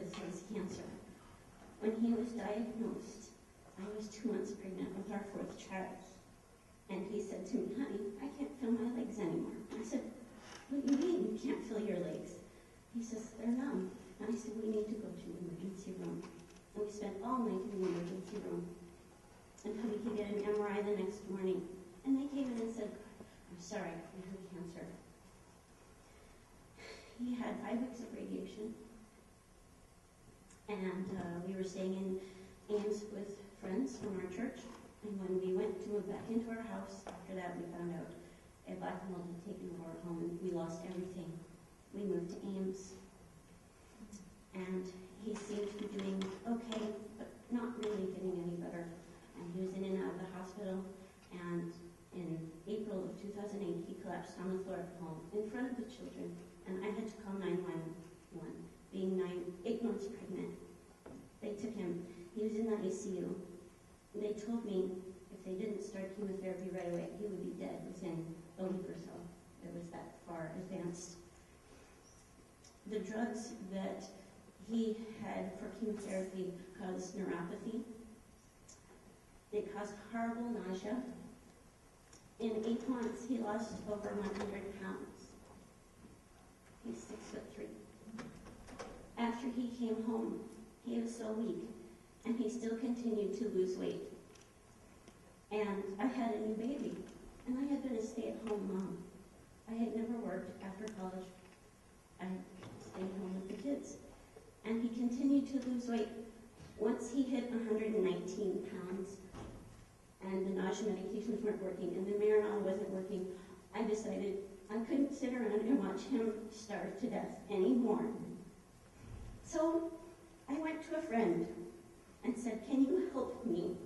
was his cancer. When he was diagnosed, I was 2 months pregnant with our 4th child. And he said to me, honey, I can't feel my legs anymore. I said, what do you mean you can't feel your legs? He says, they're numb. And I said, we need to go to the emergency room. And we spent all night in the emergency room until we could get an MRI the next morning. And they came in and said, I'm sorry, you have cancer. He had 5 weeks of radiation. And we were staying in Ames with friends from our church. And when we went to move back into our house, after that we found out a black mold had taken over our home and we lost everything. We moved to Ames. And he seemed to be doing okay, but not really getting any better. And he was in and out of the hospital. And in April of 2008, he collapsed on the floor at home in front of the children. And I had to call 911, being 8 months pregnant. They took him. He was in the ICU. They told me if they didn't start chemotherapy right away, he would be dead within a week or so. It was that far advanced. The drugs that he had for chemotherapy caused neuropathy. They caused horrible nausea. In 8 months, he lost over 100 pounds. He's 6'3". After he came home, he was so weak, and he still continued to lose weight. And I had a new baby, and I had been a stay-at-home mom. I had never worked after college. I stayed home with the kids. And he continued to lose weight. Once he hit 119 pounds, and the nausea medications weren't working, and the Marinol wasn't working, I decided I couldn't sit around and watch him starve to death anymore. So I went to a friend and said, can you help me?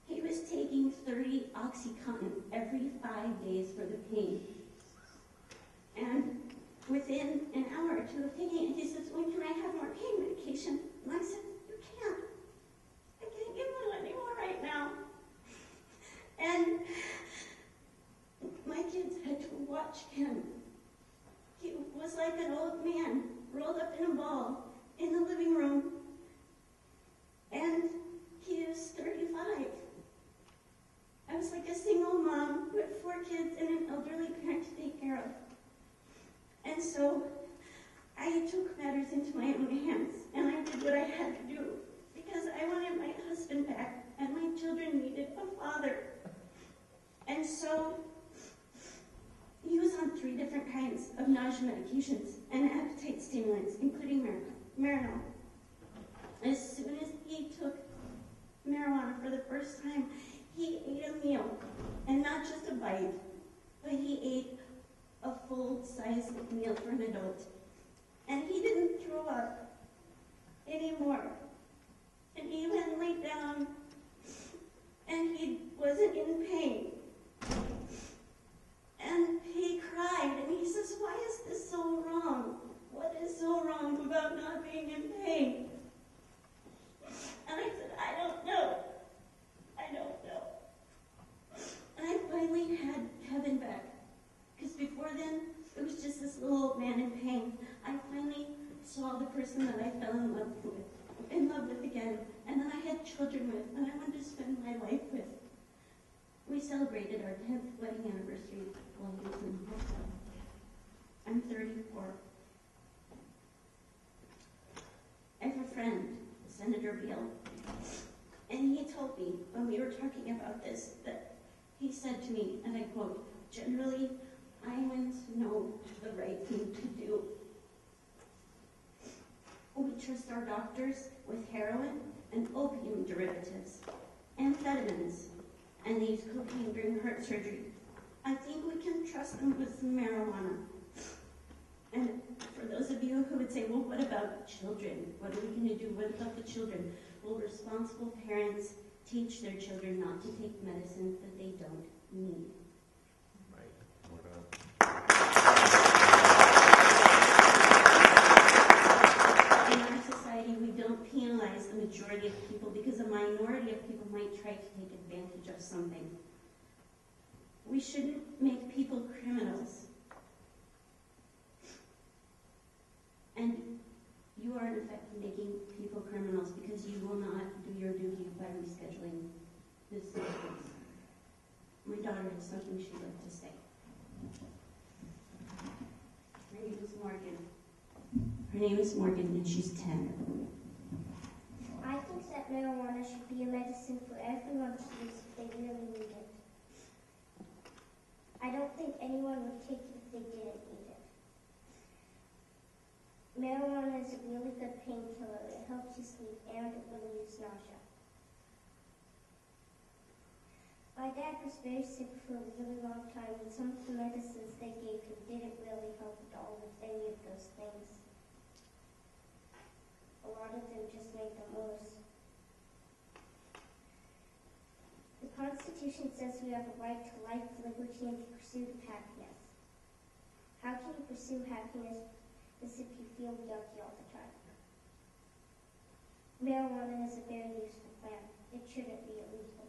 He was taking 30 OxyContin every 5 days for the pain. And within an hour or 2 of taking it, he says, when can I have more pain medication? And I said, you can't. I can't give you any more right now. And my kids had to watch him. He was like an old man, rolled up in a ball in the living room. And he is 35. I was like a single mom with 4 kids and an elderly parent to take care of. And so I took matters into my own hands, and I did what I had to do, because I wanted my husband back, and my children needed a father. And so he was on 3 different kinds of nausea medications and appetite stimulants, including Marinol. As soon as he took marijuana for the first time, he ate a meal, and not just a bite, but he ate a full-size meal for an adult. And he didn't throw up anymore. And he even laid down, and he wasn't in pain. And he cried, and he says, why is this so wrong? What is so wrong about not being in pain? And I said, I don't know. I don't know. And I finally had Kevin back. Because before then, it was just this little old man in pain. I finally saw the person that I fell in love with again, and that I had children with, and I wanted to spend my life with. We celebrated our 10th wedding anniversary while he was in the hospital. I'm 34. I have a friend, Senator Beale, and he told me when we were talking about this that he said to me, and I quote, generally, Iowans know the right thing to do. We trust our doctors with heroin and opium derivatives, amphetamines, and they use cocaine during heart surgery. I think we can trust them with some marijuana. And for those of you who would say, well, what about children? What are we going to do? What about the children? Well, responsible parents teach their children not to take medicines that they don't need. In our society, we don't penalize the majority of people because a minority of people might try to take advantage of something. We shouldn't make people criminals. And you are in effect making people criminals because you will not do your duty by rescheduling this case. My daughter has something she'd like to say. Her name is Morgan. Her name is Morgan and she's 10. I think that marijuana should be a medicine for everyone to use if they really need it. I don't think anyone would take it if they didn't need it. Marijuana is a really good painkiller. It helps you sleep and it relieves nausea. My dad was very sick for a really long time, and some of the medicines they gave him didn't really help at all with any of those things. A lot of them just made them worse. The Constitution says we have a right to life, liberty, and the pursuit of happiness. How can you pursue happiness as if you feel guilty all the time? Marijuana is a very useful plant. It shouldn't be illegal.